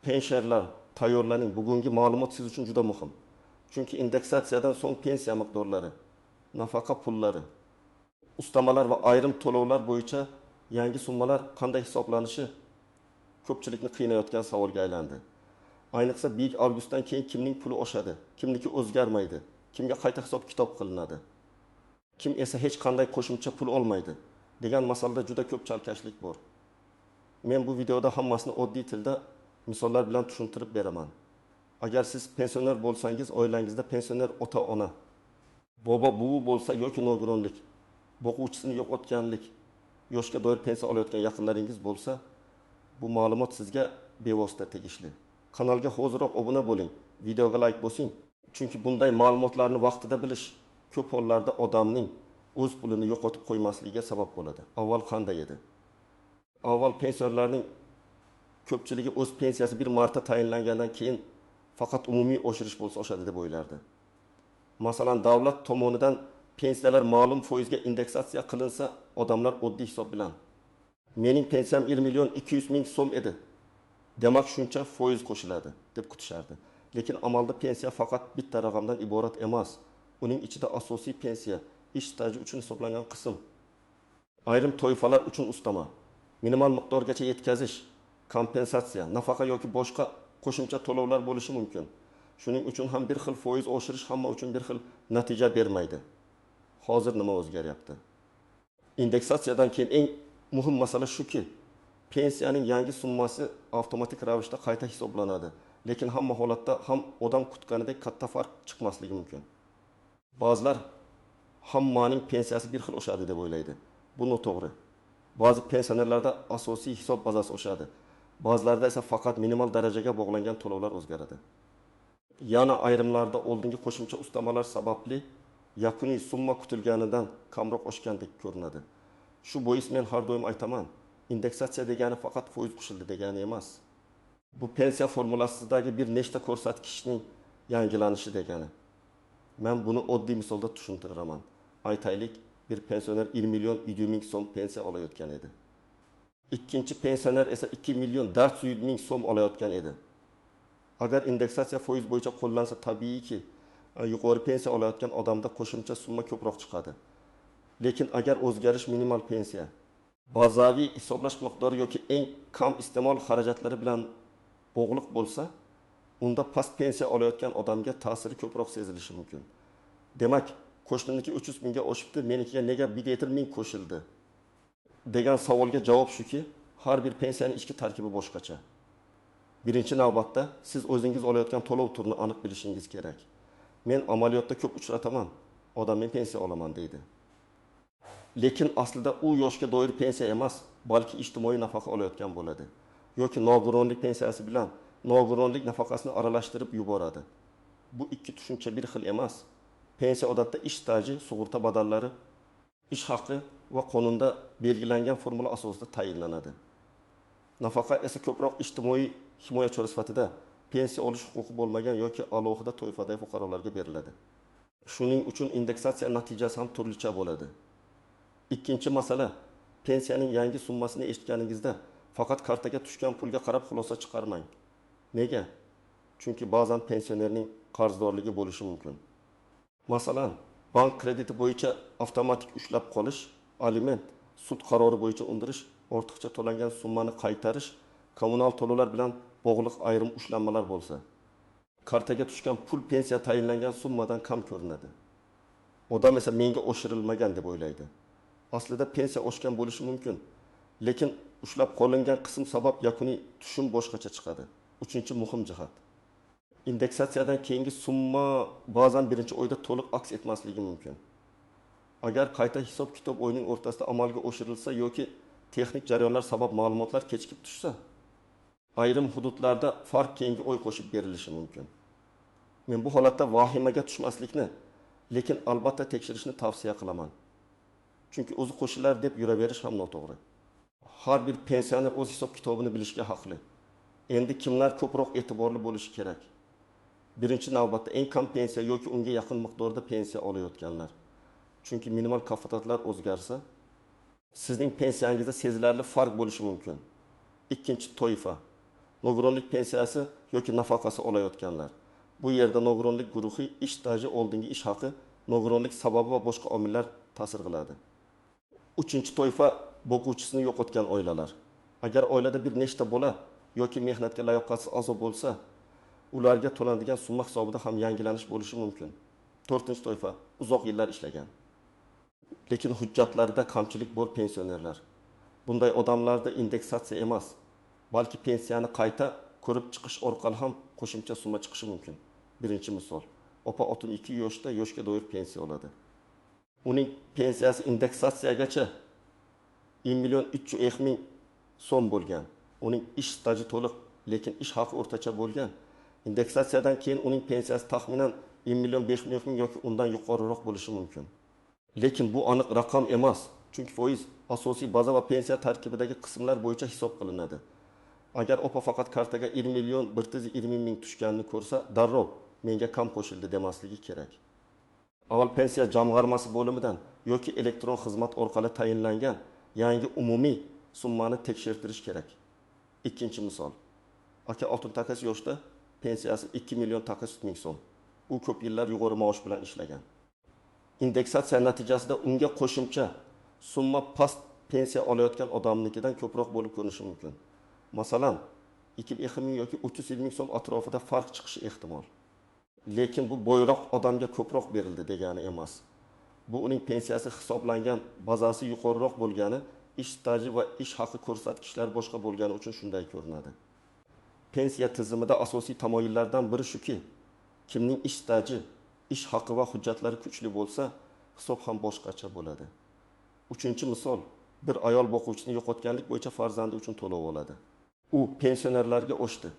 Pensiyalar tayyorlaning bugungi ma'lumot siz uchun juda muhim. Chunki indeksatsiyadan so'ng pensiya miqdorlari, nafaqa pullari, ustamalar va ayrim to'lovlar bo'yicha yangi summalar qanday hisoblanishi ko'pchilikni qiynayotgan savolga aylandi. Ayniqsa Buyuk Avgustdan keyin kimning puli oshadi, kimniki o'zgarmaydi, kimga qayta hisob-kitob qilinadi, kim esa hech qanday qo'shimcha pul olmaydi degan masalada juda ko'p chalkashlik bor. Men bu videoda hammasini oddiy tilda misollar bilan tushuntirib beraman. Agar siz pensioner bo'lsangiz, oilangizda pensioner ota-ona, bobo buvi bo'lsa yoki nogironlik, boquvchisini yo'qotganlik, yoshga doir pensiya olayotgan yaqinlaringiz bo'lsa, bu ma'lumot sizga bevosita tegishli. Kanalga hoziroq obuna bo'ling, videoga like bosing. Chunki bunday ma'lumotlarni vaqtida bilish ko'p hollarda odamning o'z pulini yo'qotib qo'ymasligiga sabab bo'ladi. Avval qanday edi? Avval pensionerlarning ko'pchiligi o'z pensiyasi bir marta tayinlangandan keyin faqat umumiy oshirish bo'lsa oshadi deb o'ylardi. Masalan, davlat tomonidan pensiyalar ma'lum foizga indeksatsiya qilinsa, odamlar oddiy hisob bilan mening pensiyam 1 million 200 ming so'm edi, demak shuncha foiz qo'shiladi deb kutishardi. Lekin amalda pensiya faqat bitta raqamdan iborat emas. Uning ichida asosiy pensiya, ish staji uchun hisoblangan qism, ayrim toifalar uchun ustama, minimal miqdorgacha yetkazish, kompensatsiya, nafaqa yoki boshqa qo'shimcha to'lovlar bo'lishi mumkin. Shuning uchun ham bir xil foiz oshirish hamma uchun bir xil natija bermaydi. Hozir nima o'zgaryapti? Indeksatsiyadan keyin eng muhim masala shuki, pensiyaning yangi summasi avtomatik ravishda qayta hisoblanadi. Lekin hamma holatda ham odam kutganidek katta farq chiqmasligi mumkin. Ba'zilar hammaning pensiyasi bir xil oshadi deb o'ylaydi. Bu noto'g'ri. Ba'zi pensionerlarda asosiy hisob bazasi oshadi. Ba'zilarda esa faqat minimal darajaga bog'langan to'lovlar o'zgaradi. Yana ayrimlarda oldingi qo'shimcha ustamalar sababli yakuniy summa kutilganidan kamroq oshgandek ko'rinadi. Shu bois men har doim aytaman, indeksatsiya degani faqat foiz qo'shildi degani emas. Bu pensiya formulasidagi bir nechta ko'rsatkichning yangilanishi degani. Men buni oddiy misolda tushuntiraman. Aytaylik, bir pensioner 1 million 700 ming so'm pensiya olayotgan edi. Ikkinchi pensioner esa 2 million 400 ming so'm olayotgan edi. Agar indeksatsiya foiz bo'yicha qo'llansa, tabiiyki yuqori pensiya olayotgan odamda qo'shimcha summa ko'proq chiqadi. Lekin agar o'zgarish minimal pensiya, bazaviy hisoblash miqdori yoki eng kam iste'mol xarajatlari bilan bog'liq bo'lsa, unda past pensiya olayotgan odamga ta'siri ko'proq sezilishi mumkin. Demak, qo'shniniki 300 mingga oshibdi, menikiga nega 1 ming qo'shildi degan savolga javob shuki, har bir pensiyaning ichki tarkibi boshqacha. Birinchi navbatda siz o'zingiz olayotgan to'lov turini aniq bilishingiz kerak. Men amaliyotda ko'p uchrataman, odam men pensiya olaman deydi. Lekin aslida u yoshga doir pensiya emas, balki ijtimoiy nafaqa olayotgan bo'ladi. Yoki nogironlik pensiyasi bilan nogironlik nafaqasini aralashtirib yuboradi. Bu ikki tushuncha bir xil emas. Pensiya odatda ish staji, sug'urta badallari, ish haqi va qonunda belgilangan formula asosida tayinlanadi. Nafaqa esa ko'proq ijtimoiy himoya chora sifatida pensiya olish huquqi bo'lmagan yoki alohida toifadagi fuqarolarga beriladi. Shuning uchun indeksatsiya natijasi ham turlicha bo'ladi. Ikkinchi masala, pensiyaning yangi summasini eshitganingizda faqat kartaga tushgan pulga qarab xulosa chiqarmang. Nega? Chunki ba'zan pensionerning qarzdorligi bo'lishi mumkin. Masalan, bank krediti bo'yicha avtomatik ushlab qolish, aliment, sud qarori bo'yicha undirish, ortiqcha to'langan summani qaytarish, kommunal to'lovlar bilan bog'liq ayrim ushlanmalar bo'lsa, kartaga tushgan pul pensiya tayinlangan summadan kam ko'rinadi. Odam esa menga oshirilmagan deb o'ylaydi. Aslida pensiya oshgan bo'lishi mumkin, lekin ushlab qolingan qism sabab yakuniy tushum boshqacha chiqadi. Uchinchi muhim jihat. Indeksatsiyadan keyingi summa ba'zan birinchi oyda to'liq aks etmasligi mumkin. Agar qayta hisob-kitob oyning o'rtasida amalga oshirilsa yoki texnik jarayonlar sabab ma'lumotlar kechikib tushsa, ayrim hududlarda farq keyingi oy qo'shib berilishi mumkin. Men bu holatda vahimaga tushmaslikni, lekin albatta tekshirishni tavsiya qilaman. Chunki o'zi qo'shilar deb yuraverish ham noto'g'ri. Har bir pensioner o'z hisob-kitobini bilishga haqli. Endi kimlar ko'proq e'tiborli bo'lishi kerak? Birinchi navbatda eng kam pensiya yoki unga yaqin miqdorda pensiya olayotganlar. Chunki minimal kafolatlar o'zgarsa, sizning pensiyangizda sezilarli farq bo'lishi mumkin. Ikkinchi toifa, nogironlik pensiyasi yoki nafaqasi olayotganlar. Bu yerda nogironlik guruhi ish staji, oldingi ish haqi, nogironlik sababi va boshqa omillar ta'sir qiladi. Uchinchi toifa boquvchisini yo'qotgan oilalar. Agar oilada bir nechta bola yoki mehnatga layoqatsiz a'zo bo'lsa, ularga to'lanadigan summa hisobida ham yangilanish bo'lishi mumkin. To'rtinchi toifa uzoq yillar ishlagan, lekin hujjatlarida kamchilik bor pensionerlar. Bunday odamlarda indeksatsiya emas, balki pensiyani qayta ko'rib chiqish orqali ham qo'shimcha summa chiqishi mumkin. Birinchi misol, opa 62 yoshda yoshga doir pensiya oladi. Uning pensiyasi indeksatsiyagacha 1.300.000 so'm bo'lgan. Uning ish staji to'liq, lekin ish haqi o'rtacha bo'lgan. Indeksatsiyadan keyin uning pensiyasi taxminan 1.500.000 yoki undan yuqoriroq bo'lishi mumkin. Lekin bu aniq raqam emas, chunki foiz asosiy baza va pensiya tarkibidagi qismlar bo'yicha hisob qilinadi. Agar opa faqat kartaga 1.120.000 tushganini ko'rsa, darrov menga kam qo'shildi demasligi kerak. Avval pensiya jamg'armasi bo'limidan yoki elektron xizmat orqali tayinlangan yangi umumiy summani tekshirtirish kerak. Ikkinchi misol. Aka Oltin takasi yoshda pensiyasi 2.800.000 so'm. U ko'p yillar yuqori maosh bilan ishlagan. Indeksatsiya natijasida unga qo'shimcha summa past pensiya olayotgan odamnikidan ko'proq bo'lib ko'rinishi mumkin. Masalan, 2.000 yoki 300.000 so'm atrofida farq chiqishi ehtimol. Lekin bu boyroq odamga ko'proq berildi degani emas. Bu uning pensiyasi hisoblangan bazasi yuqoriroq bo'lgani, ish staji va ish haqi ko'rsatkichlari boshqa bo'lgani uchun shunday ko'rinadi. Pensiya tizimida asosiy tamoyillardan biri shuki, kimning ish staji, ish haqi va hujjatlari kuchli bo'lsa, hisob ham boshqacha bo'ladi. Uchinchi misol, bir ayol boquvchini yo'qotganlik bo'yicha farzandi uchun to'lov oladi. U pensionerlarga oshdi.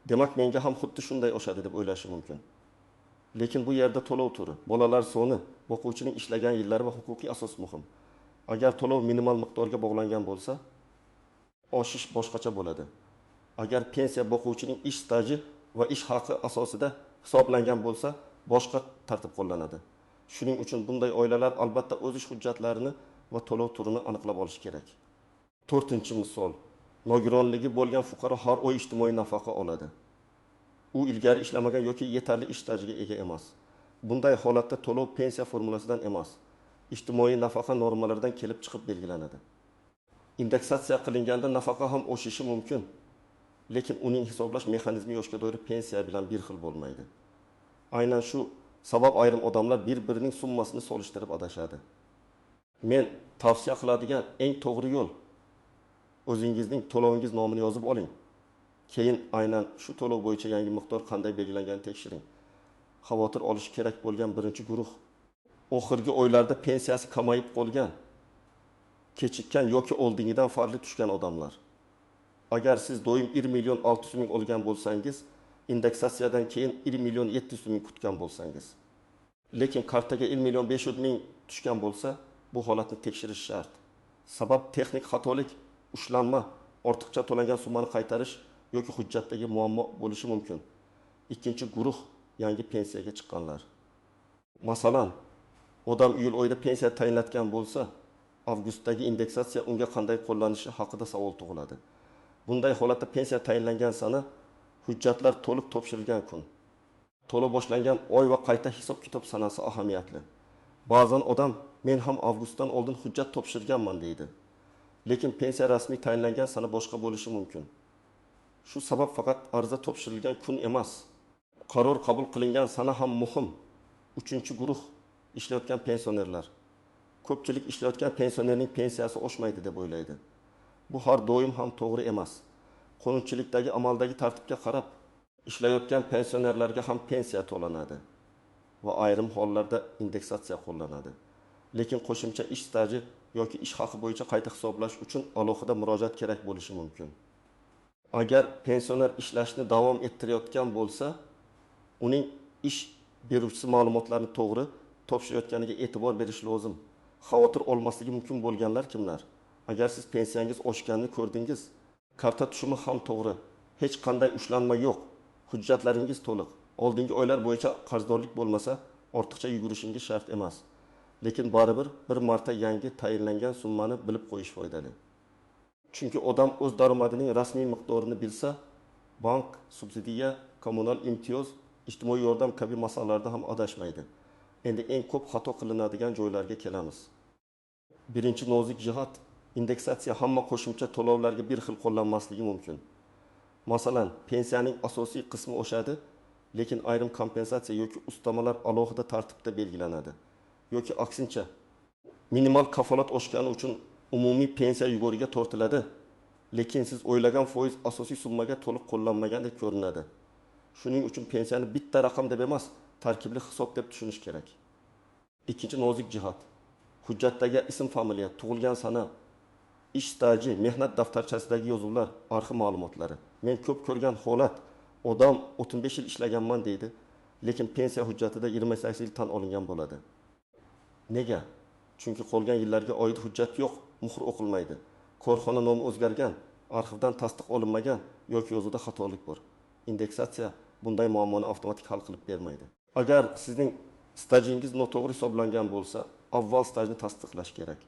Demak, menga ham xuddi shunday oshadi deb o'ylashi mumkin. Lekin bu yerda to'lov turi, bolalar soni, boquvchining ishlagan yillari va huquqiy asos muhim. Agar to'lov minimal miqdorga bog'langan bo'lsa, oshish boshqacha bo'ladi. Agar pensiya boquvchining ish staji va ish haqi asosida hisoblangan bo'lsa, boshqa tartib qo'llanadi. Shuning uchun bunday oilalar albatta o'z ish hujjatlarini va to'lov turini aniqlab olish kerak. To'rtinchi misol, nogironligi bo'lgan fuqaro har oy ijtimoiy nafaqa oladi. U ilgari ishlamagan yoki yetarli ish stajiga ega emas. Bunday holatda to'lov pensiya formulasidan emas, ijtimoiy nafaqa normalaridan kelib chiqib belgilanadi. Indeksatsiya qilinganda nafaqa ham oshishi mumkin, lekin uning hisoblash mexanizmi yoshga doir pensiya bilan bir xil bo'lmaydi. Aynan shu sabab ayrim odamlar bir-birining summasini solishtirib adashadi. Men tavsiya qiladigan eng to'g'ri yo'l, o'zingizning to'lovingiz nomini yozib oling. Keyin aynan shu to'lov bo'yicha yangi miqdor qanday belgilanganini tekshiring. Xavotir olish kerak bo'lgan birinchi guruh oxirgi oylarda pensiyasi kamayib qolgan, kechikkan yoki oldingidan farqli tushgan odamlar. Agar siz doim 1.600.000 olgan bo'lsangiz, indeksatsiyadan keyin 1.700.000 kutgan bo'lsangiz, lekin kartaga 1.500.000 tushgan bo'lsa, bu holatni tekshirish shart. Sabab texnik xatolik, ushlanma, ortiqcha to'langan summani qaytarish yoki hujjatdagi muammo bo'lishi mumkin. Ikkinchi guruh yangi pensiyaga chiqqanlar. Masalan, odam iyul oyida pensiya tayinlatgan bo'lsa, avgustdagi indeksatsiya unga qanday qo'llanishi haqida savol tug'iladi. Bunday holatda pensiya tayinlangan sana hujjatlar to'liq topshirilgan kun, to'lov boshlangan oy va qayta hisob-kitob sanasi ahamiyatli. Ba'zan odam men ham avgustdan oldin hujjat topshirganman deydi. Lekin pensiya rasmiy tayinlangan sana boshqa bo'lishi mumkin. Shu sabab faqat ariza topshirilgan kun emas, qaror qabul qilingan sana ham muhim. Uchinchi guruh ishlayotgan pensionerlar. Ko'pchilik ishlayotgan pensionerning pensiyasi oshmaydi deb o'ylaydi. Bu har doim ham to'g'ri emas. Qonunchilikdagi amaldagi tartibga qarab, ishlayotgan pensionerlarga ham pensiya to'lanadi va ayrim hollarda indeksatsiya qo'llanadi. Lekin qo'shimcha ish staji yoki ish haqi bo'yicha qayta hisoblash uchun alohida murojaat kerak bo'lishi mumkin. Agar pensioner ishlashni davom ettirayotgan bo'lsa, uning ish beruvchisi ma'lumotlarni to'g'ri topshirayotganiga e'tibor berish lozim. Xavotir olmasligi mumkin bo'lganlar kimlar? Agar siz pensiyangiz oshganini ko'rdingiz, karta tushumi ham to'g'ri, hech qanday ushlanma yo'q, hujjatlaringiz to'liq, oldingi oylar bo'yicha qarzdorlik bo'lmasa, ortiqcha yugurishingiz shart emas. Lekin baribir bir marta yangi tayinlangan summani bilib qo'yish foydali. Chunki odam o'z daromadining rasmiy miqdorini bilsa, bank, subsidiya, kommunal imtiyoz, ijtimoiy yordam kabi masalalarda ham adashmaydi. Endi eng ko'p xato qilinadigan joylarga kelamiz. Birinchi nozik jihat, indeksatsiya hamma qo'shimcha to'lovlarga bir xil qo'llanmasligi mumkin. Masalan, pensiyaning asosiy qismi oshadi, lekin ayrim kompensatsiya yoki ustamalar alohida tartibda belgilanadi. Yoki aksincha, minimal kafolat oshgani uchun umumiy pensiya yuguriga tortiladi, lekin siz o'ylagan foiz asosiy summaga to'liq qo'llanmagandek ko'rinadi. Shuning uchun pensiyani bitta raqam deb emas, tarkibli hisob deb tushunish kerak. Ikkinchi nozik jihat, hujjatdagi ism familiya, tug'ilgan sana, ish staji, mehnat daftarchasidagi yozuvlar, arxiv ma'lumotlari. Men ko'p ko'rgan holat, odam 35 yil ishlaganman deydi, lekin pensiya hujjatida 28 yil tan olingan bo'ladi. Nega? Chunki qolgan yillarga oid hujjat yo'q, muhr o'qilmaydi. Korxona nomi o'zgargan, arxivdan tasdiq olinmagan yoki yozuvda xatolik bor. Indeksatsiya bunday muammoni avtomatik hal qilib bermaydi. Agar sizning stajingiz noto'g'ri hisoblangan bo'lsa, avval stajni tasdiqlash kerak.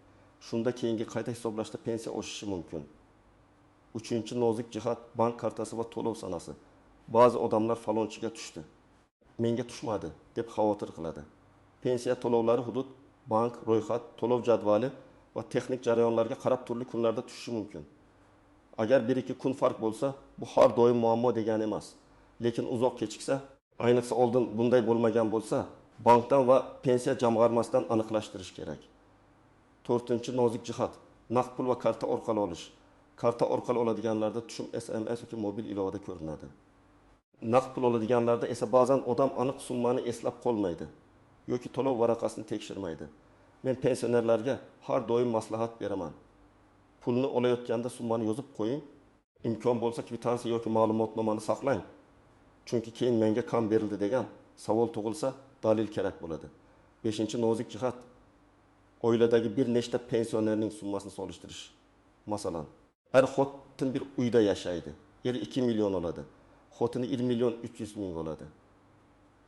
Shunda keyingi qayta hisoblashda pensiya oshishi mumkin. Uchinchi nozik jihat, bank kartasi va to'lov sanasi. Ba'zi odamlar falonchiga tushdi, menga tushmadi deb xavotir qiladi. Pensiya to'lovlari hudud, bank, ro'yxat, to'lov jadvali va texnik jarayonlarga qarab turli kunlarda tushishi mumkin. Agar 1-2 kun farq bo'lsa, bu har doim muammo degani emas. Lekin uzoq kechiksa, ayniqsa oldin bunday bo'lmagan bo'lsa, bankdan va pensiya jamg'armasidan aniqlashtirish kerak. To'rtinchi nozik jihat, naqd pul va karta orqali olish. Karta orqali oladiganlarda tushum SMS yoki mobil ilovada ko'rinadi. Naqd pul oladiganlarda esa ba'zan odam aniq summani eslab qolmaydi yoki to'lov varaqasini tekshirmaydi. Men pensionerlarga har doim maslahat beraman. Pulni olayotganda summani yozib qo'ying. Imkon bo'lsa kvitansiya yoki ma'lumotnomani saqlang. Chunki keyin menga kam berildi degan savol tug'ilsa, dalil kerak bo'ladi. 5-nozik jihat, oiladagi bir nechta pensionerning summasini solishtirish. Masalan, er xotin bir uyda yashaydi. Eri 2 million oladi. Xotini 1 million 300 ming oladi.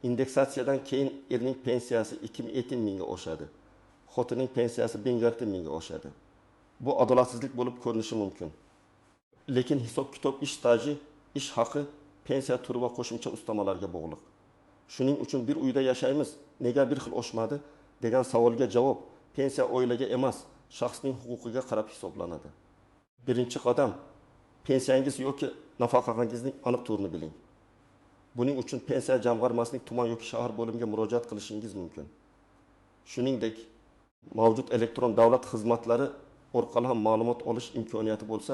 Indeksatsiyadan keyin erning pensiyasi 2007 mingga oshadi. Xotining pensiyasi 1006 mingga oshadi. Bu adolatsizlik bo'lib ko'rinishi mumkin. Lekin hisob-kitob, ish staji, ish haqi, pensiya turi va qo'shimcha ustamalarga bog'liq. Shuning uchun bir uyda yashaymiz, nega bir xil oshmadi degan savolga javob pensiya oilaga emas, shaxsning huquqiga qarab hisoblanadi. Birinchi qadam, pensiyangiz yoki nafaqangizning aniq turini biling. Buning uchun pensiya jamg'armasining tuman yoki shahar bo'limiga murojaat qilishingiz mumkin. Shuningdek, mavjud elektron davlat xizmatlari orqali ham ma'lumot olish imkoniyati bo'lsa,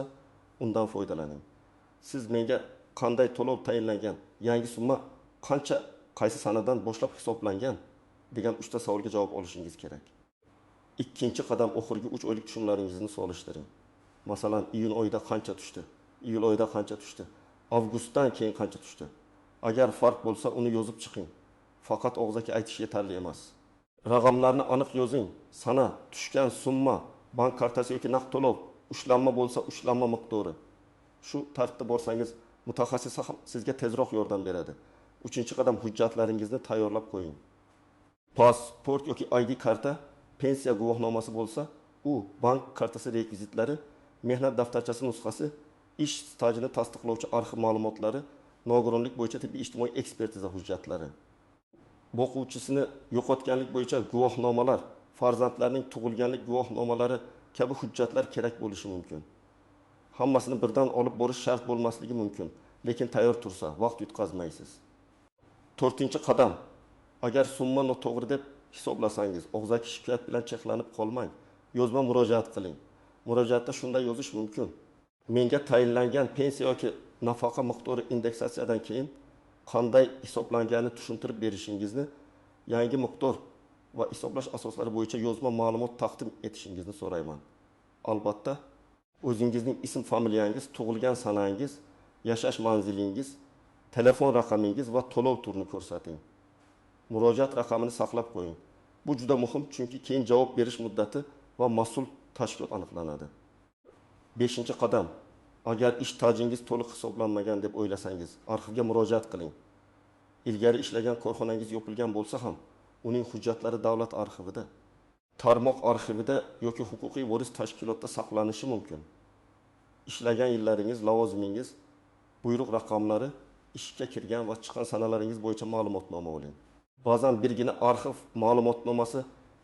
undan foydalaning. Siz menga qanday to'lov tayinlangan, yangi summa qancha, qaysi sanadan boshlab hisoblangan degan 3 ta savolga javob olishingiz kerak. Ikkinchi qadam, oxirgi 3 oylik tushumlaringizni solishtiring. Masalan, iyun oyida qancha tushdi, iyul oyida qancha tushdi, avgustdan keyin qancha tushdi. Agar farq bo'lsa, uni yozib chiqing. Faqat og'zaki aytish yetarli emas. Raqamlarni aniq yozing. Sana, tushgan summa, bank kartasi yoki naqd to'lov, ushlanma bo'lsa, ushlanma miqdori. Shu tartibda borsangiz, mutaxassis ham sizga tezroq yordam beradi. 3-qadam, hujjatlaringizni tayyorlab qo'ying. Pasport yoki ID karta, pensiya guvohnomasi bo'lsa, u bank kartasi rekvizitlari, mehnat daftarchasi nusxasi, ish stajini tasdiqlovchi arxiv ma'lumotlari, nogironlik bo'yicha tibbiy ijtimoiy ekspertiza hujjatlari. Boquvchisini yo'qotganlik bo'yicha guvohnomalar, farzandlarning tug'ilganlik guvohnomalari kabi hujjatlar kerak bo'lishi mumkin. Hammasini birdan olib borish shart bo'lmasligi mumkin, lekin tayyor tursa vaqt yutqazmaysiz. 4-qadam, agar summa noto'g'ri deb hisoblasangiz, og'zaki shikoyat bilan cheklanib qolmang. Yozma murojaat qiling. Murojaatda shunday yozish mumkin: menga tayinlangan pensiya yoki nafaqa miqdori indeksatsiyadan keyin qanday hisoblanganini tushuntirib berishingizni, yangi miqdor va hisoblash asoslari bo'yicha yozma ma'lumot taqdim etishingizni so'rayman. Albatta, o'zingizning ism familiyangiz, tug'ilgan sanangiz, yashash manzilingiz, telefon raqamingiz va to'lov turini ko'rsating. Murojaat raqamini saqlab qo'ying. Bu juda muhim, chunki keyin javob berish muddati va mas'ul tashkilot aniqlanadi. 5-qadam, agar ish stajingiz to'liq hisoblanmagan deb o'ylasangiz, arxivga murojaat qiling. Ilgari ishlagan korxonangiz yopilgan bo'lsa ham, uning hujjatlari davlat arxivida, tarmoq arxivida yoki huquqiy voris tashkilotda saqlanishi mumkin. Ishlagan yillaringiz, lavozimingiz buyruq raqamlari, ishga kirgan va chiqqan sanalaringiz bo'yicha ma'lumotnoma oling. Ba'zan birgina arxiv ma'lumotnomasi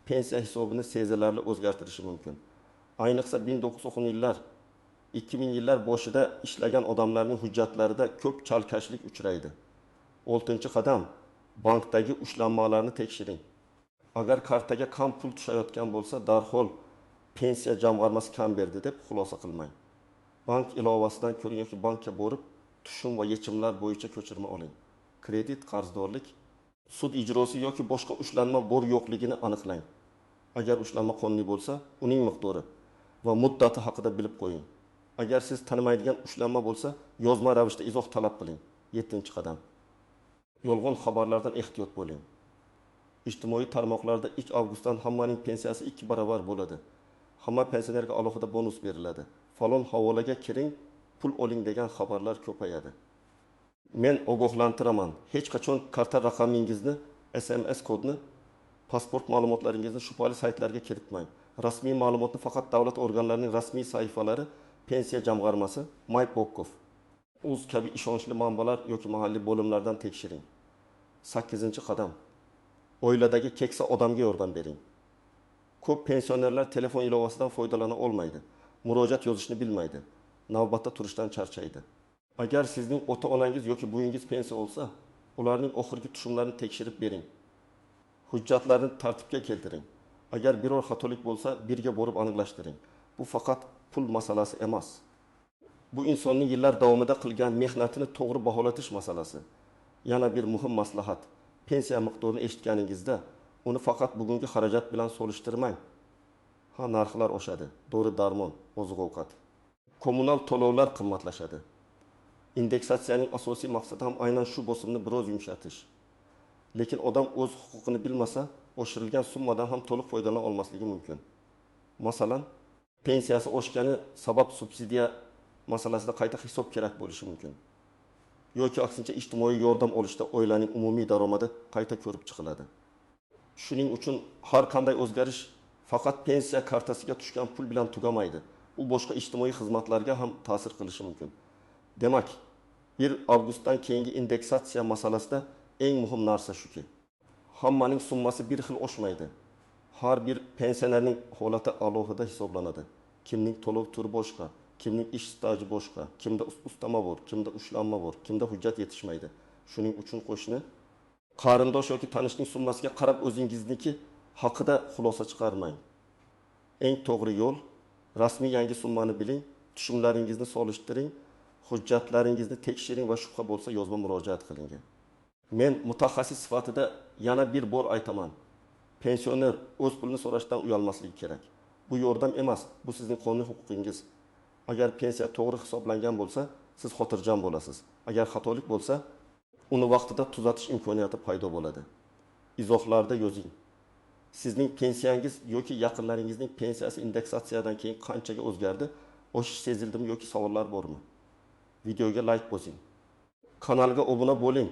pensiya hisobini sezilarli o'zgartirishi mumkin. Ayniqsa 1990 yillar, 2000 yillar boshida ishlagan odamlarning hujjatlarida ko'p chalkashlik uchraydi. 6-qadam, bankdagi ushlanmalarni tekshiring. Agar kartaga kam pul tushayotgan bo'lsa, darhol pensiya jamg'armasi kam berdi deb xulosa qilmang. Bank ilovasidan ko'ring yoki bankka borib, tushum va yechimlar bo'yicha ko'chirma oling. Kredit, qarzdorlik, sud ijrosi yoki boshqa ushlanma bor yo'qligini aniqlang. Agar ushlanma qonuniy bo'lsa, uning miqdori va muddati haqida bilib qo'ying. Agar siz tanimaydigan ushlanma bo'lsa, yozma ravishda izoh talab qiling. 7-qadam. Yolg'on xabarlardan ehtiyot bo'ling. Ijtimoiy tarmoqlarda 3 avgustdan hammaning pensiyasi 2 barobar bo'ladi. Hamma pensionerga alohida bonus beriladi. Falon havolaga kiring, pul oling degan xabarlar ko'payadi. Men ogohlantiraman. Hech qachon karta raqamingizni, SMS kodni, pasport ma'lumotlaringizni shubhali saytlarga kiritmang. Rasmiy ma'lumotni faqat davlat organlarining rasmiy sayfalari, pensiya jamg'armasi, MyPokkov, Uz kabi ishonchli manbalar yoki mahalliy bo'limlardan tekshiring. 8-qadam. Oiladagi keksa odamga yordam bering. Ko'p pensionerlar telefon ilovasidan foydalana olmaydi. Murojaat yozishni bilmaydi. Navbatda turishdan charchaydi. Agar sizning ota-onangiz yoki buvinggiz pensiya olsa, ularning oxirgi tushumlarini tekshirib bering. Hujjatlarni tartibga keltiring. Agar biror xatolik bo'lsa, birga borib aniqlashtiring. Bu faqat pul masalasi emas. Bu insonning yillar davomida qilgan mehnatini to'g'ri baholatish masalasi. Yana bir muhim maslahat. Pensiya miqdorini eshitganingizda, uni faqat bugungi xarajat bilan solishtirmang. Narxlar oshadi, dori-darmon, oziq-ovqat. Kommunal to'lovlar qimmatlashadi. Indeksatsiyaning asosiy maqsadi ham aynan shu bosimni biroz yumshatish. Lekin odam o'z huquqini bilmasa, oshirilgan summadan ham to'liq foydalana olmasligi mumkin. Masalan, pensiyasi oshgani sabab subsidiya masalasida qayta hisob kerak bo'lishi mumkin. Yoki aksincha ijtimoiy yordam olishda oilaning umumiy daromadi qayta ko'rib chiqiladi. Shuning uchun har qanday o'zgarish faqat pensiya kartasiga tushgan pul bilan tugamaydi. U boshqa ijtimoiy xizmatlarga ham ta'sir qilishi mumkin. Demak, 1 avgustdan keyingi indeksatsiya masalasida eng muhim narsa shuki, hammaning summasi bir xil oshmaydi. Har bir pensionerning holati alohida hisoblanadi. Kimning to'lov turi boshqa, kimning ish staji boshqa, kimda ustama bor, kimda ushlanma bor, kimda hujjat yetishmaydi. Shuning uchun qo'shni qarindosh yoki tanishning summasiga qarab o'zingizniki haqida xulosa chiqarmang. Eng to'g'ri yo'l rasmiy yangi summani biling, tushumlaringizni solishtiring, hujjatlaringizni tekshiring va shubha bo'lsa yozma murojaat qiling. Men mutaxassis sifatida yana bir bor aytaman. Pensioner o'z pulini so'rashdan uyalmasligi kerak. Bu yordam emas, bu sizning qonuniy huquqingiz. Agar pensiya to'g'ri hisoblangan bo'lsa, siz xotirjam bo'lasiz. Agar xatolik bo'lsa, uni vaqtida tuzatish imkoniyati paydo bo'ladi. Izohlarda yozing. Sizning pensiyangiz yoki yaqinlaringizning pensiyasi indeksatsiyadan keyin qanchaga o'zgardi? Oshish sezildimi yoki savollar bormi? Videoga like bosing. Kanalga obuna bo'ling.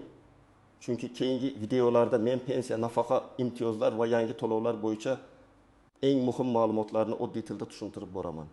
Chunki keyingi videolarda men pensiya, nafaqa, imtiyozlar va yangi to'lovlar bo'yicha eng muhim ma'lumotlarni oddiy tilda tushuntirib boraman.